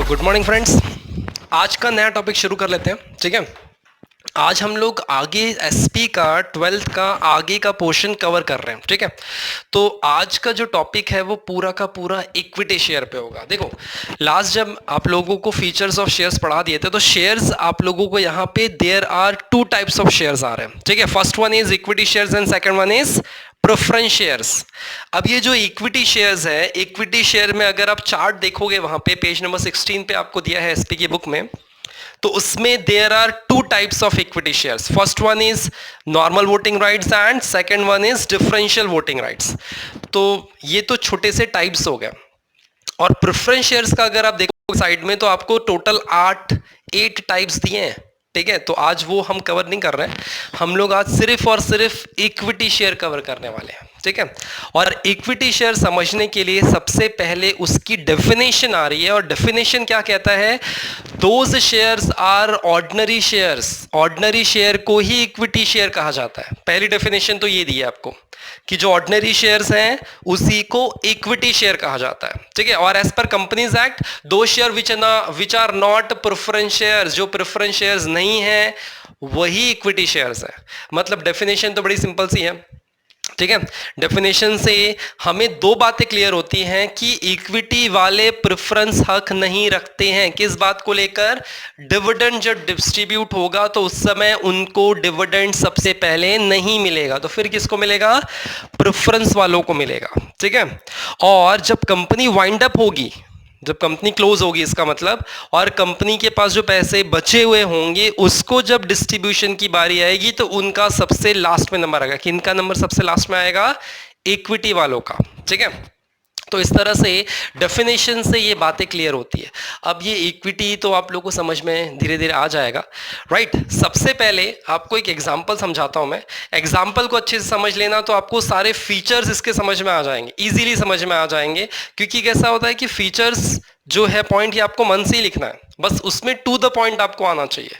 तो good morning friends, आज का नया टॉपिक शुरू कर लेते हैं। ठीक है, आज हम लोग आगे एसपी का 12th का आगे का पोर्शन कवर कर रहे हैं। ठीक है, तो आज का जो टॉपिक है वो पूरा का पूरा इक्विटी शेयर पे होगा। देखो, लास्ट जब आप लोगों को फीचर्स ऑफ शेयर्स पढ़ा दिए थे तो शेयर्स आप लोगों को यहाँ पे there are two types of shares आ रहे हैं। ठीक है, first one is equity shares and second one is preference shares. अब ये जो इक्विटी शेयर्स है, इक्विटी शेयर में अगर आप चार्ट देखोगे वहां पे पेज नंबर 16 पे आपको दिया है एसपी की बुक में, तो उसमें there are two types of equity shares. First one is normal voting rights and second one is differential voting rights. तो ये तो छोटे से टाइप्स हो गए। और प्रेफरेंस शेयर्स का अगर आप देखो साइड में, तो आपको टोटल 8 टाइप्स दिए हैं। ठीक है, तो आज वो हम कवर नहीं कर रहे हैं, हम लोग आज सिर्फ और सिर्फ इक्विटी शेयर कवर करने वाले हैं। ठीक है, और इक्विटी शेयर समझने के लिए सबसे पहले उसकी डेफिनेशन आ रही है, और डेफिनेशन क्या कहता है? Those shares are ordinary shares. Ordinary share को ही इक्विटी शेयर कहा जाता है। पहली डेफिनेशन तो ये दी है आपको कि जो ऑर्डिनरी शेयर्स हैं उसी को इक्विटी शेयर कहा जाता है। ठीक है, और एज पर कंपनीज एक्ट दो share which are not preference shares, जो प्रेफरेंस शेयर्स नहीं है वही इक्विटी शेयर्स है। मतलब डेफिनेशन तो बड़ी सिंपल सी है। ठीक है, डेफिनेशन से हमें दो बातें क्लियर होती हैं कि इक्विटी वाले प्रेफरेंस हक नहीं रखते हैं। किस बात को लेकर? डिविडेंड जब डिस्ट्रीब्यूट होगा तो उस समय उनको डिविडेंड सबसे पहले नहीं मिलेगा, तो फिर किसको मिलेगा? प्रेफरेंस वालों को मिलेगा। ठीक है, और जब कंपनी वाइंड अप होगी, जब कंपनी क्लोज होगी इसका मतलब, और कंपनी के पास जो पैसे बचे हुए होंगे उसको जब डिस्ट्रीब्यूशन की बारी आएगी तो उनका सबसे लास्ट में नंबर आएगा। किनका नंबर सबसे लास्ट में आएगा? इक्विटी वालों का। ठीक है, तो इस तरह से डेफिनेशन से ये बातें क्लियर होती है। अब ये इक्विटी तो आप लोगों को समझ में धीरे धीरे आ जाएगा, राइट। सबसे पहले आपको एक एग्जांपल समझाता हूं मैं। एग्जांपल को अच्छे से समझ लेना तो आपको सारे फीचर्स इसके समझ में आ जाएंगे, इजीली समझ में आ जाएंगे। क्योंकि कैसा होता है कि फीचर्स जो है पॉइंट ये आपको मन से ही लिखना है, बस उसमें टू द पॉइंट आपको आना चाहिए।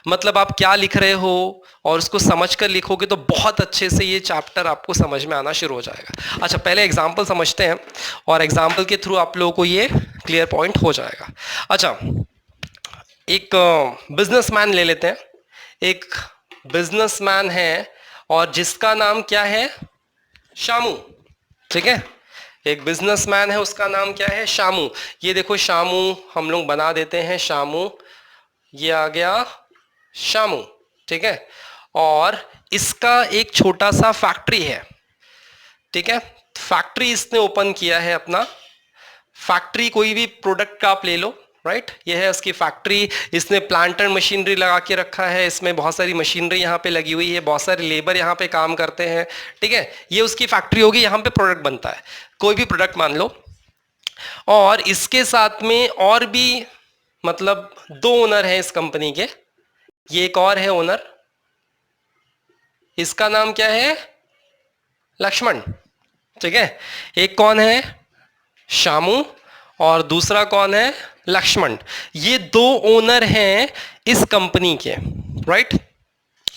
मतलब आप क्या लिख रहे हो और उसको समझ कर लिखोगे तो बहुत अच्छे से ये चैप्टर आपको समझ में आना शुरू हो जाएगा। अच्छा, पहले एग्जाम्पल समझते हैं और एग्जाम्पल के थ्रू आप लोगों को ये क्लियर पॉइंट हो जाएगा। अच्छा, एक बिजनेसमैन ले लेते हैं। एक बिजनेसमैन है और जिसका नाम क्या है? शामू। ठीक है, एक बिजनेसमैन है, उसका नाम क्या है? शामू। ये देखो शामू हम लोग बना देते हैं, शामू, ये आ गया शामू। ठीक है, और इसका एक छोटा सा फैक्ट्री है। ठीक है, फैक्ट्री इसने ओपन किया है अपना। फैक्ट्री कोई भी प्रोडक्ट का आप ले लो, राइट। ये है उसकी फैक्ट्री। इसने प्लांट एंड मशीनरी लगा के रखा है, इसमें बहुत सारी मशीनरी यहाँ पे लगी हुई है, बहुत सारे लेबर यहाँ पे काम करते हैं। ठीक है, ये उसकी फैक्ट्री होगी, यहाँ पे प्रोडक्ट बनता है, कोई भी प्रोडक्ट मान लो। और इसके साथ में और भी मतलब दो ओनर हैं इस कंपनी के। ये एक और है ओनर, इसका नाम क्या है? लक्ष्मण। ठीक है, एक कौन है? शामू, और दूसरा कौन है? लक्ष्मण। ये दो ओनर हैं इस कंपनी के, राइट।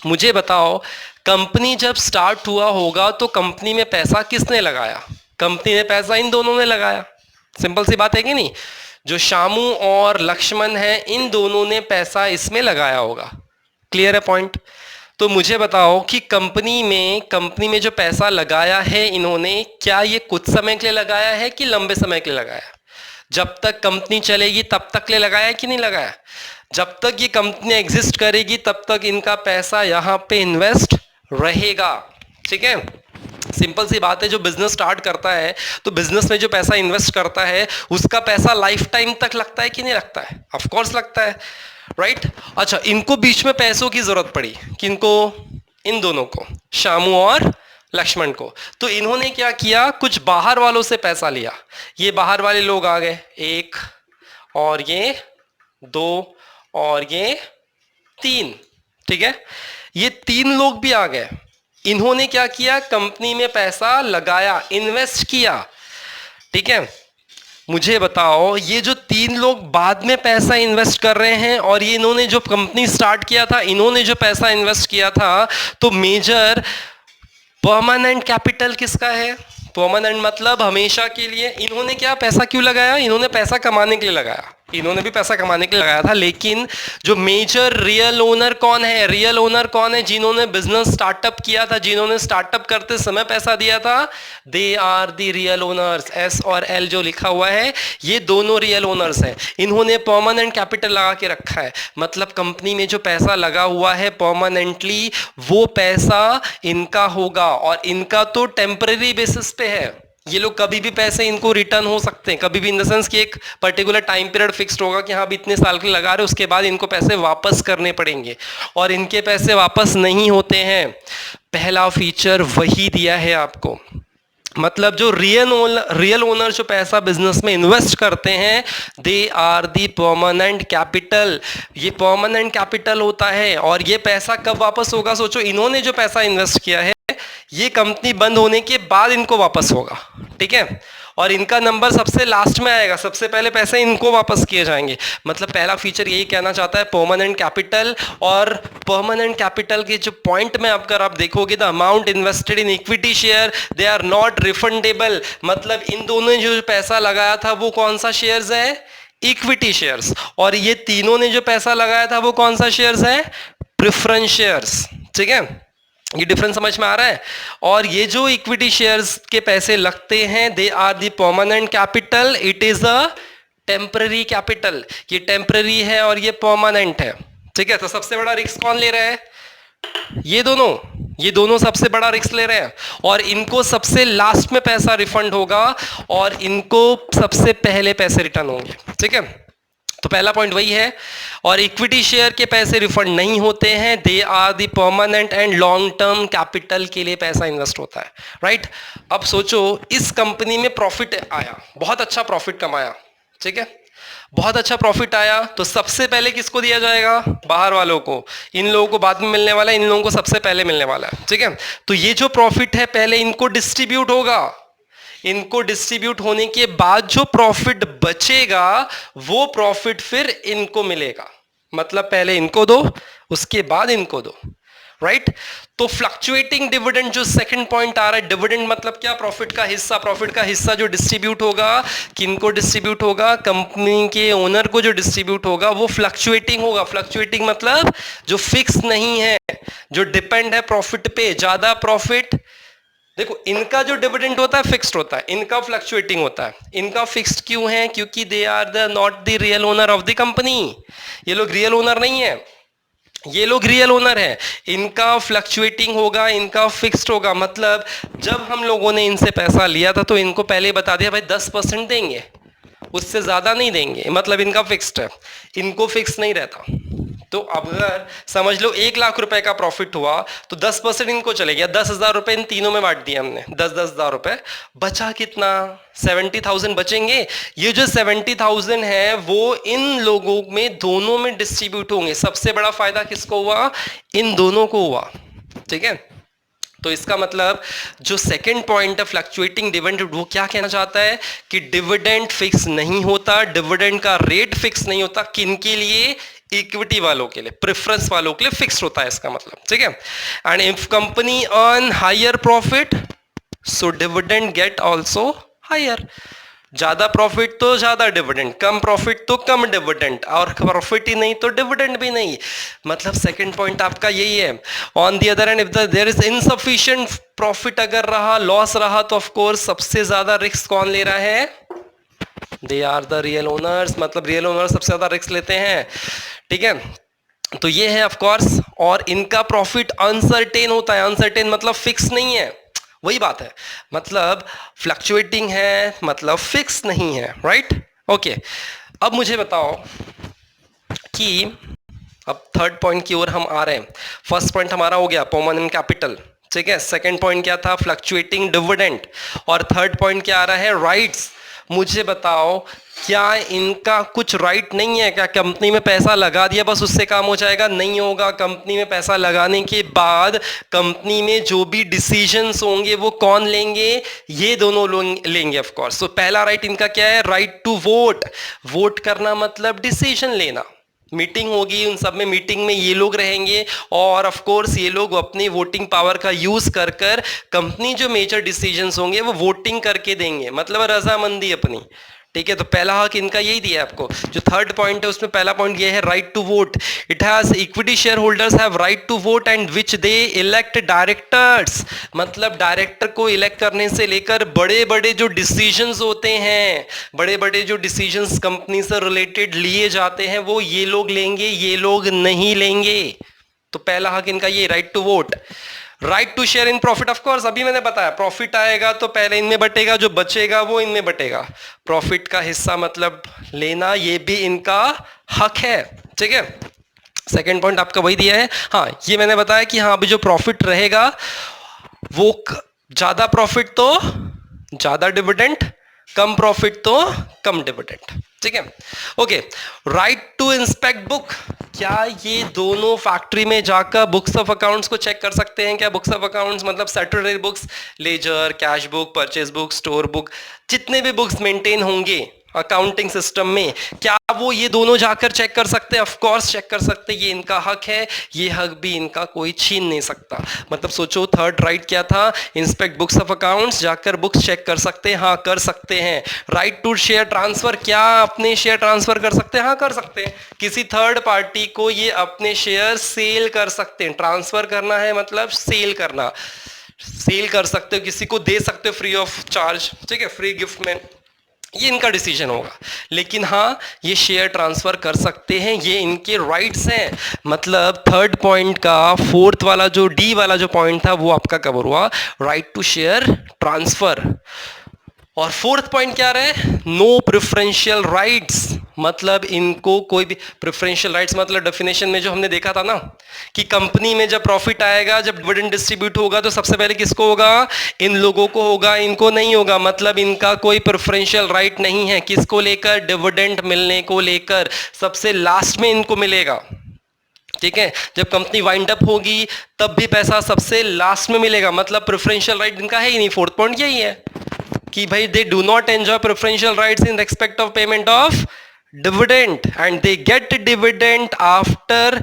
मुझे बताओ, कंपनी जब स्टार्ट हुआ होगा तो कंपनी में पैसा किसने लगाया? कंपनी में पैसा इन दोनों ने लगाया। सिंपल सी बात है कि नहीं? जो शामू और लक्ष्मण है इन दोनों ने पैसा इसमें लगाया होगा। क्लियर है पॉइंट? तो मुझे बताओ कि कंपनी में जो पैसा लगाया है इन्होंने, क्या ये कुछ समय के लिए लगाया है कि लंबे समय के लिए लगाया? जब तक कंपनी चलेगी तब तक के लिए लगाया कि नहीं लगाया? जब तक ये कंपनी एग्जिस्ट करेगी तब तक इनका पैसा यहाँ पे इन्वेस्ट रहेगा। ठीक है, सिंपल सी बात है। जो बिजनेस स्टार्ट करता है तो बिजनेस में जो पैसा इन्वेस्ट करता है उसका पैसा लाइफ टाइम तक लगता है कि नहीं लगता है? ऑफ कोर्स लगता है, राइट। अच्छा, इनको बीच में पैसों की जरूरत पड़ी, किनको? इन दोनों को, शामू और लक्ष्मण को। तो इन्होंने क्या किया? कुछ बाहर वालों से पैसा लिया। ये बाहर वाले लोग आ गए, एक और ये दो और ये तीन। ठीक है, ये तीन लोग भी आ गए। इन्होंने क्या किया? कंपनी में पैसा लगाया, इन्वेस्ट किया। ठीक है, मुझे बताओ, ये जो तीन लोग बाद में पैसा इन्वेस्ट कर रहे हैं और ये इन्होंने जो कंपनी स्टार्ट किया था इन्होंने जो पैसा इन्वेस्ट किया था, तो मेजर परमानेंट कैपिटल किसका है? परमानेंट मतलब हमेशा के लिए। इन्होंने क्या पैसा क्यों लगाया? इन्होंने पैसा कमाने के लिए लगाया। इन्होंने भी पैसा कमाने के लिए लगाया था, लेकिन जो मेजर रियल ओनर कौन है? रियल ओनर कौन है? जिन्होंने बिजनेस स्टार्टअप किया था, जिन्होंने स्टार्टअप करते समय पैसा दिया था, they are the real owners. S और एल जो लिखा हुआ है, ये दोनों रियल ओनर्स हैं। इन्होंने परमानेंट कैपिटल लगा के रखा है, मतलब कंपनी में जो पैसा लगा हुआ है परमानेंटली, वो पैसा इनका होगा, और इनका तो टेम्पररी बेसिस पे है। ये लोग कभी भी पैसे इनको रिटर्न हो सकते हैं, कभी भी, इन द सेंस कि एक पर्टिकुलर टाइम पीरियड फिक्स्ड होगा कि हाँ अब इतने साल के लगा रहे, उसके बाद इनको पैसे वापस करने पड़ेंगे, और इनके पैसे वापस नहीं होते हैं। पहला फीचर वही दिया है आपको, मतलब जो रियल ओनर जो पैसा बिजनेस में इन्वेस्ट करते हैं, they are the permanent capital. ये परमानेंट कैपिटल होता है, और ये पैसा कब वापस होगा? सोचो, इन्होंने जो पैसा इन्वेस्ट किया है, ये कंपनी बंद होने के बाद इनको वापस होगा, ठीक है, और इनका नंबर सबसे लास्ट में आएगा, सबसे पहले पैसे इनको वापस किए जाएंगे। मतलब पहला फीचर यही कहना चाहता है, परमानेंट कैपिटल। और परमानेंट कैपिटल के जो पॉइंट में अगर आप देखोगे, the amount invested in equity share they are not refundable. मतलब इन दोनों ने जो पैसा लगाया था वो कौन सा शेयर्स है? Equity shares. और ये तीनों ने जो पैसा लगाया था वो कौन सा शेयर्स है? प्रेफरेंस शेयर्स, ठीक है। ये डिफरेंस समझ में आ रहा है? और ये जो इक्विटी शेयर्स के पैसे लगते हैं, they are the permanent capital, it is a temporary capital. ये टेम्पररी है और ये परमानेंट है, ठीक है। तो सबसे बड़ा रिस्क कौन ले रहा है? ये दोनों सबसे बड़ा रिस्क ले रहे हैं, और इनको सबसे लास्ट में पैसा रिफंड होगा, और इनको सबसे पहले पैसे रिटर्न होंगे, ठीक है। तो पहला पॉइंट वही है। और इक्विटी शेयर के पैसे रिफंड नहीं होते हैं, they are the permanent and long term capital के लिए पैसा इन्वेस्ट होता है, राइट। अब सोचो, इस कंपनी में प्रॉफिट आया, बहुत अच्छा प्रॉफिट कमाया, ठीक है, बहुत अच्छा प्रॉफिट आया, तो सबसे पहले किसको दिया जाएगा? बाहर वालों को। इन लोगों को बाद में मिलने वाला है, इन लोगों को सबसे पहले मिलने वाला है, ठीक है। तो ये जो प्रॉफिट है पहले इनको डिस्ट्रीब्यूट होगा, इनको डिस्ट्रीब्यूट होने के बाद जो प्रॉफिट बचेगा वो प्रॉफिट फिर इनको मिलेगा। मतलब पहले इनको दो, उसके बाद इनको दो, राइट। तो फ्लक्चुएटिंग डिविडेंड जो सेकंड पॉइंट आ रहा है, डिविडेंड मतलब क्या? प्रॉफिट का हिस्सा। प्रॉफिट का हिस्सा जो डिस्ट्रीब्यूट होगा, किनको डिस्ट्रीब्यूट होगा? कंपनी के ओनर को जो डिस्ट्रीब्यूट होगा वो फ्लक्चुएटिंग होगा। फ्लक्चुएटिंग मतलब जो फिक्स नहीं है, जो डिपेंड है प्रॉफिट पे। ज्यादा प्रॉफिट, देखो इनका जो डिविडेंड होता है फिक्स्ड होता है, इनका फ्लक्चुएटिंग होता है। इनका फिक्स्ड क्यों है? क्योंकि they are the not the real owner of the company. ये लोग रियल ओनर नहीं है, ये लोग रियल ओनर है। इनका फ्लक्चुएटिंग होगा, इनका फिक्स्ड होगा। मतलब जब हम लोगों ने इनसे पैसा लिया था तो इनको पहले बता दिया भाई 10% देंगे, उससे ज्यादा नहीं देंगे। मतलब इनका फिक्स्ड है, इनको फिक्स नहीं रहता। तो अब अगर समझ लो 1 लाख रुपए का प्रॉफिट हुआ तो 10% इनको चले गया, 10,000 रुपए इन तीनों में बांट दिए हमने, 10,000 रुपए। बचा कितना? 70,000 बचेंगे। ये जो 70,000 है वो इन लोगों में दोनों में डिस्ट्रीब्यूट होंगे। सबसे बड़ा फायदा किसको हुआ? इन दोनों को हुआ, ठीक है। तो इसका मतलब जो सेकंड पॉइंट है फ्लक्चुएटिंग डिविडेंड, वो क्या कहना चाहता है कि डिविडेंड फिक्स नहीं होता, डिविडेंड का रेट फिक्स नहीं होता। किन के लिए? इक्विटी वालों के लिए, प्रेफरेंस वालों के लिए फिक्स होता है इसका मतलब, ठीक है। And if company earn higher profit so dividend get also higher. ज्यादा प्रॉफिट तो ज्यादा डिविडेंड, कम प्रॉफिट तो कम डिविडेंड, और प्रॉफिट ही नहीं तो डिविडेंड भी नहीं। मतलब सेकंड पॉइंट आपका यही है। On the other hand if there is insufficient profit अगर रहा, लॉस रहा, तो ऑफ कोर्स सबसे ज्यादा रिस्क कौन ले रहा है? They are the real owners. मतलब रियल ओनर्स सबसे ज्यादा रिस्क लेते हैं, ठीक है। तो ये है ऑफ कोर्स। और इनका प्रॉफिट अनसर्टेन होता है। अनसर्टेन मतलब फिक्स नहीं है, वही बात है। मतलब फ्लक्चुएटिंग है, मतलब फिक्स नहीं है, राइट। ओके, अब मुझे बताओ कि अब थर्ड पॉइंट की ओर हम आ रहे हैं। फर्स्ट पॉइंट हमारा हो गया परमानेंट कैपिटल, ठीक है। सेकंड पॉइंट क्या था? Fluctuating dividend. और थर्ड पॉइंट क्या आ रहा है? राइट्स। मुझे बताओ, क्या इनका कुछ राइट नहीं है? क्या कंपनी में पैसा लगा दिया बस उससे काम हो जाएगा? नहीं होगा। कंपनी में पैसा लगाने के बाद कंपनी में जो भी डिसीजंस होंगे वो कौन लेंगे? ये दोनों लोग लेंगे ऑफ कोर्स। तो पहला राइट इनका क्या है? Right to vote. वोट करना मतलब डिसीजन लेना। मीटिंग होगी, उन सब में मीटिंग में ये लोग रहेंगे, और ऑफ कोर्स ये लोग अपनी वोटिंग पावर का यूज कर कर कंपनी जो मेजर डिसीजंस होंगे वो वोटिंग करके देंगे। मतलब रजामंदी अपनी, ठीक है, तो पहला हक इनका यही दिया है आपको। जो थर्ड पॉइंट है उसमें पहला पॉइंट ये है right to vote. It has equity share holders have right to vote and which they elect directors. मतलब डायरेक्टर को इलेक्ट करने से लेकर बड़े बड़े जो डिसीजंस होते हैं, बड़े बड़े जो डिसीजंस कंपनी से रिलेटेड लिए जाते हैं वो ये लोग लेंगे, ये लोग नहीं लेंगे। तो पहला हक इनका ये right to vote. Right to share in profit, of course अभी मैंने बताया प्रॉफिट आएगा तो पहले इनमें बटेगा, जो बचेगा वो इनमें बटेगा। प्रॉफिट का हिस्सा मतलब लेना, ये भी इनका हक है। ठीक है, सेकंड पॉइंट आपका वही दिया है। हाँ, ये मैंने बताया कि हाँ अभी जो प्रॉफिट रहेगा वो ज्यादा प्रॉफिट तो ज्यादा डिविडेंड, कम प्रॉफिट तो कम डिविडेंड। ठीक है, okay. Right to inspect book, क्या ये दोनों फैक्ट्री में जाकर बुक्स ऑफ अकाउंट्स को चेक कर सकते हैं क्या? बुक्स ऑफ अकाउंट्स मतलब statutory books, ledger, cash book, purchase book, store book, जितने भी बुक्स मेंटेन होंगे अकाउंटिंग सिस्टम में, क्या वो ये दोनों जाकर चेक कर सकते हैं? ऑफ कोर्स चेक कर सकते हैं, ये इनका हक है, ये हक भी इनका कोई छीन नहीं सकता। मतलब सोचो थर्ड राइट क्या था? इंस्पेक्ट बुक्स ऑफ अकाउंट्स, जाकर बुक्स चेक कर सकते हैं, हाँ कर सकते हैं। राइट टू शेयर ट्रांसफर, क्या अपने शेयर ट्रांसफर कर सकते हैं? हाँ कर सकते हैं। किसी थर्ड पार्टी को ये अपने शेयर सेल कर सकते हैं। ट्रांसफर करना है मतलब सेल करना, सेल कर सकते हो, किसी को दे सकते हो फ्री ऑफ चार्ज। ठीक है, फ्री गिफ्ट में, ये इनका डिसीजन होगा। लेकिन हाँ ये शेयर ट्रांसफर कर सकते हैं, ये इनके राइट्स हैं। मतलब थर्ड पॉइंट का फोर्थ वाला जो डी वाला जो पॉइंट था वो आपका कवर हुआ, राइट टू शेयर ट्रांसफर। और फोर्थ पॉइंट क्या रहे? No preferential rights. मतलब इनको कोई भी प्रेफरेंशियल राइट्स मतलब डेफिनेशन में जो हमने देखा था ना कि कंपनी में जब प्रॉफिट आएगा, जब डिविडेंड डिस्ट्रीब्यूट होगा तो सबसे पहले किसको होगा? इन लोगों को होगा, इनको नहीं होगा। मतलब इनका कोई प्रेफरेंशियल राइट नहीं है। किसको लेकर? डिविडेंड मिलने को लेकर, सबसे लास्ट में इनको मिलेगा। ठीक है, जब कंपनी वाइंड अप होगी तब भी पैसा सबसे लास्ट में मिलेगा। मतलब प्रेफरेंशियल राइट इनका है ही नहीं। फोर्थ पॉइंट यही है कि भाई they do not enjoy preferential rights in respect of payment of dividend and they get dividend after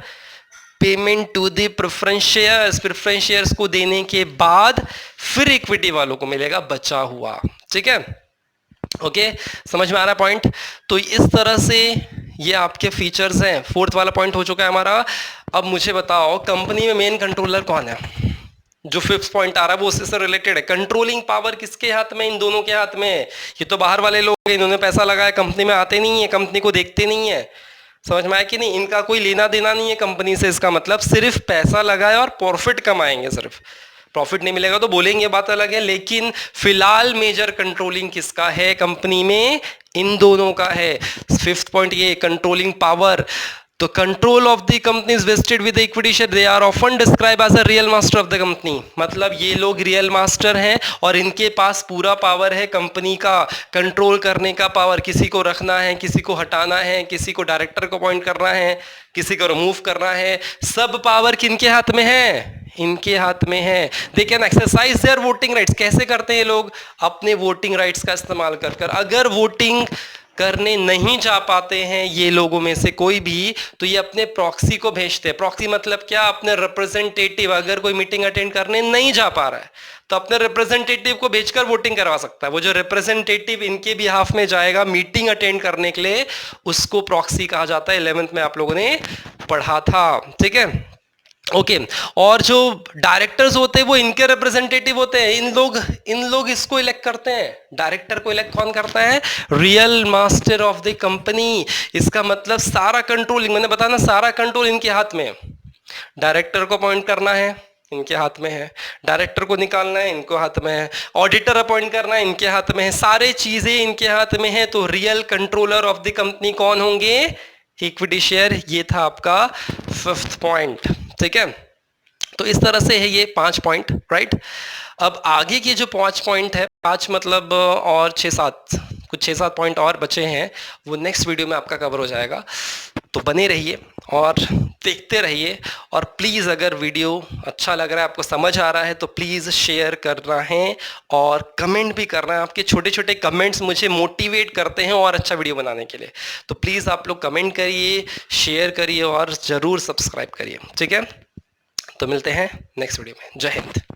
payment to the preference shares. Preference shares को देने के बाद फिर इक्विटी वालों को मिलेगा बचा हुआ। ठीक है, ओके, समझ में आ रहा है पॉइंट? तो इस तरह से ये आपके फीचर्स हैं। फोर्थ वाला पॉइंट हो चुका है हमारा। अब मुझे बताओ कंपनी में मेन कंट्रोलर कौन है? जो फिफ्थ पॉइंट आ रहा है वो उससे से रिलेटेड है। कंट्रोलिंग पावर किसके हाथ में? इन दोनों के हाथ में है। ये तो बाहर वाले लोग हैं, इन्होंने पैसा लगाया, कंपनी में आते नहीं है, कंपनी को देखते नहीं है। समझ में आया कि नहीं? इनका कोई लेना देना नहीं है कंपनी से। इसका मतलब सिर्फ पैसा लगाए और प्रॉफिट कमाएंगे। सिर्फ प्रॉफिट नहीं मिलेगा तो बोलेंगे, बात अलग है। लेकिन फिलहाल मेजर कंट्रोलिंग किसका है कंपनी में? इन दोनों का है। फिफ्थ पॉइंट ये कंट्रोलिंग पावर। तो control of the company is vested with equity share, they are often describe as a real master of the company. मतलब ये लोग रियल मास्टर हैं और इनके पास पूरा पावर है कंपनी का, कंट्रोल करने का पावर। किसी को रखना है, किसी को हटाना है, किसी को डायरेक्टर को अपॉइंट करना है, किसी को रिमूव करना है, सब पावर किनके हाथ में है? इनके हाथ में है। They can exercise their voting rights. कैसे करते हैं ये लोग? अपने वोटिंग राइट्स का इस्तेमाल कर कर। अगर वोटिंग करने नहीं जा पाते हैं ये लोगों में से कोई भी, तो ये अपने प्रॉक्सी को भेजते हैं। प्रॉक्सी मतलब क्या? अपने रिप्रेजेंटेटिव। अगर कोई मीटिंग अटेंड करने नहीं जा पा रहा है तो अपने रिप्रेजेंटेटिव को भेजकर वोटिंग करवा सकता है। वो जो रिप्रेजेंटेटिव इनके बिहाफ में जाएगा मीटिंग अटेंड करने के लिए, उसको प्रॉक्सी कहा जाता है। 11th में आप लोगों ने पढ़ा था। ठीक है, ओके। और जो डायरेक्टर्स होते हैं वो इनके रिप्रेजेंटेटिव होते हैं। इन लोग इसको इलेक्ट करते हैं। डायरेक्टर को इलेक्ट कौन करता है? Real master of the company. इसका मतलब सारा कंट्रोलिंग, मैंने बताया ना, सारा कंट्रोल इनके हाथ में है। डायरेक्टर को अपॉइंट करना है, इनके हाथ में है। डायरेक्टर को निकालना है, इनको हाथ में है। ऑडिटर अपॉइंट करना है, इनके हाथ में है। सारे चीजें इनके हाथ में है। तो real controller of the company कौन होंगे? Equity share. ये था आपका फिफ्थ पॉइंट। ठीक है, तो इस तरह से है ये 5 पॉइंट, राइट। अब आगे के जो 5 पॉइंट है, 5 मतलब और 6-7, कुछ 6-7 पॉइंट और बचे हैं, वो नेक्स्ट वीडियो में आपका कवर हो जाएगा। तो बने रहिए और देखते रहिए। और प्लीज़ अगर वीडियो अच्छा लग रहा है, आपको समझ आ रहा है, तो प्लीज़ शेयर करना है और कमेंट भी करना है। आपके छोटे छोटे कमेंट्स मुझे मोटिवेट करते हैं और अच्छा वीडियो बनाने के लिए। तो प्लीज़ आप लोग कमेंट करिए, शेयर करिए और ज़रूर सब्सक्राइब करिए। ठीक है, तो मिलते हैं नेक्स्ट वीडियो में। जय हिंद।